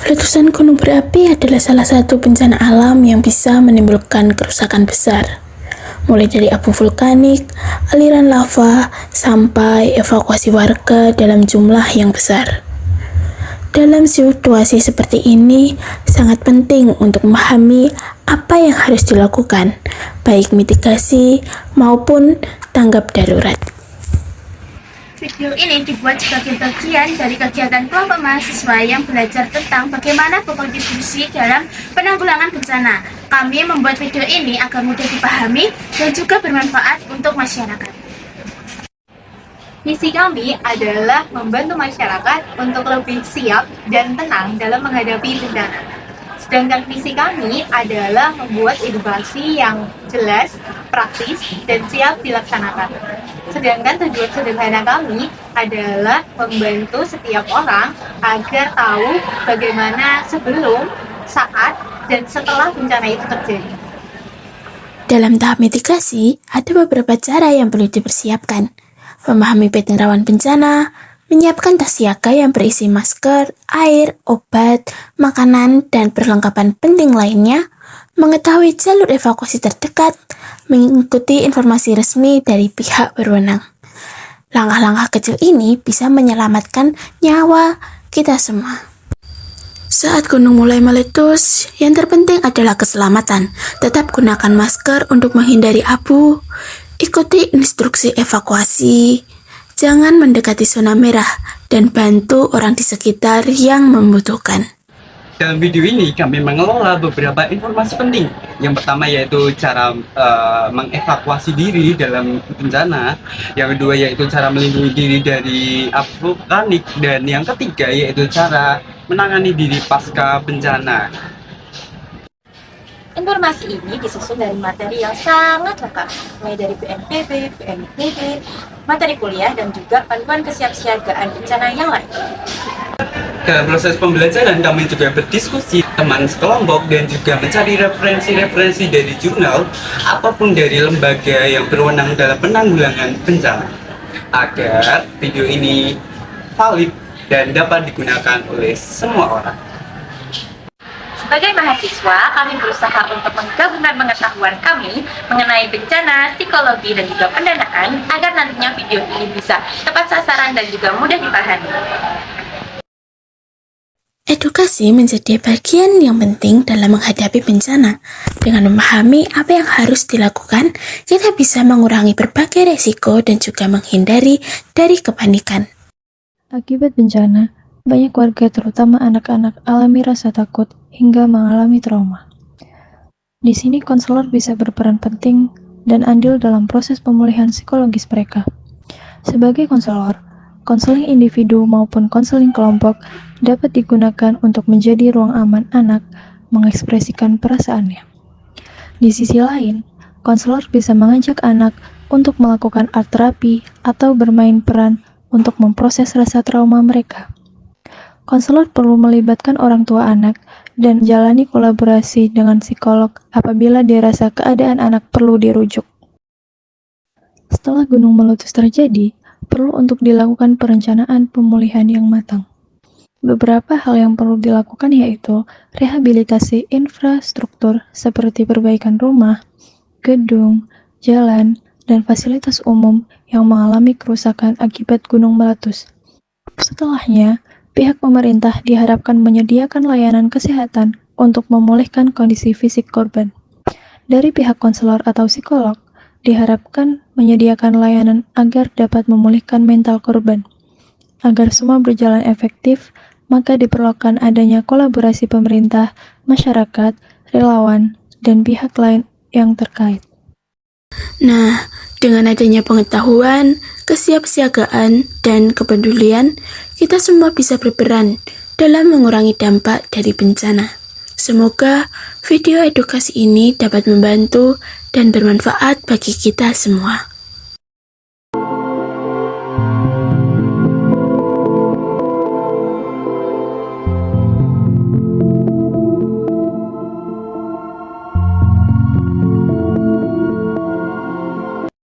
Letusan gunung berapi adalah salah satu bencana alam yang bisa menimbulkan kerusakan besar, mulai dari abu vulkanik, aliran lava, sampai evakuasi warga dalam jumlah yang besar. Dalam situasi seperti ini, sangat penting untuk memahami apa yang harus dilakukan, baik mitigasi maupun tanggap darurat. Video ini dibuat sebagai bagian dari kegiatan kelompok mahasiswa yang belajar tentang bagaimana berkontribusi dalam penanggulangan bencana. Kami membuat video ini agar mudah dipahami dan juga bermanfaat untuk masyarakat. Misi kami adalah membantu masyarakat untuk lebih siap dan tenang dalam menghadapi bencana. Sedangkan misi kami adalah membuat edukasi yang jelas, praktis, dan siap dilaksanakan. Sedangkan tujuan sederhana kami adalah membantu setiap orang agar tahu bagaimana sebelum, saat, dan setelah bencana itu terjadi. Dalam tahap mitigasi, ada beberapa cara yang perlu dipersiapkan. Memahami peta rawan bencana, menyiapkan tas siaga yang berisi masker, air, obat, makanan, dan perlengkapan penting lainnya, mengetahui jalur evakuasi terdekat, mengikuti informasi resmi dari pihak berwenang. Langkah-langkah kecil ini bisa menyelamatkan nyawa kita semua. Saat gunung mulai meletus, yang terpenting adalah keselamatan. Tetap gunakan masker untuk menghindari abu, ikuti instruksi evakuasi, jangan mendekati zona merah, dan bantu orang di sekitar yang membutuhkan. Dalam video ini kami mengelola beberapa informasi penting. Yang pertama yaitu cara mengevakuasi diri dalam bencana. Yang kedua yaitu cara melindungi diri dari abu vulkanik. Dan yang ketiga yaitu cara menangani diri pasca bencana. Informasi ini disusun dari materi yang sangat lengkap, mulai dari BNPB, BNPB, materi kuliah, dan juga panduan kesiapsiagaan bencana yang lain. Dalam proses pembelajaran kami juga berdiskusi teman sekelompok dan juga mencari referensi-referensi dari jurnal apapun dari lembaga yang berwenang dalam penanggulangan bencana agar video ini valid dan dapat digunakan oleh semua orang. Sebagai mahasiswa, kami berusaha untuk menggabungkan pengetahuan kami mengenai bencana, psikologi, dan juga pendanaan agar nantinya video ini bisa tepat sasaran dan juga mudah dipahami. Edukasi menjadi bagian yang penting dalam menghadapi bencana. Dengan memahami apa yang harus dilakukan, kita bisa mengurangi berbagai resiko dan juga menghindari dari kepanikan. Akibat bencana, banyak warga terutama anak-anak alami rasa takut hingga mengalami trauma. Di sini konselor bisa berperan penting dan andil dalam proses pemulihan psikologis mereka. Sebagai konselor, konseling individu maupun konseling kelompok dapat digunakan untuk menjadi ruang aman anak mengekspresikan perasaannya. Di sisi lain, konselor bisa mengajak anak untuk melakukan art terapi atau bermain peran untuk memproses rasa trauma mereka. Konselor perlu melibatkan orang tua anak dan jalani kolaborasi dengan psikolog apabila dirasa keadaan anak perlu dirujuk. Setelah gunung meletus terjadi, perlu untuk dilakukan perencanaan pemulihan yang matang. Beberapa hal yang perlu dilakukan yaitu rehabilitasi infrastruktur seperti perbaikan rumah, gedung, jalan, dan fasilitas umum yang mengalami kerusakan akibat gunung meletus. Setelahnya, pihak pemerintah diharapkan menyediakan layanan kesehatan untuk memulihkan kondisi fisik korban. Dari pihak konselor atau psikolog, diharapkan menyediakan layanan agar dapat memulihkan mental korban. Agar semua berjalan efektif, maka diperlukan adanya kolaborasi pemerintah, masyarakat, relawan, dan pihak lain yang terkait. Nah, dengan adanya pengetahuan, kesiapsiagaan, dan kepedulian, kita semua bisa berperan dalam mengurangi dampak dari bencana. Semoga video edukasi ini dapat membantu dan bermanfaat bagi kita semua.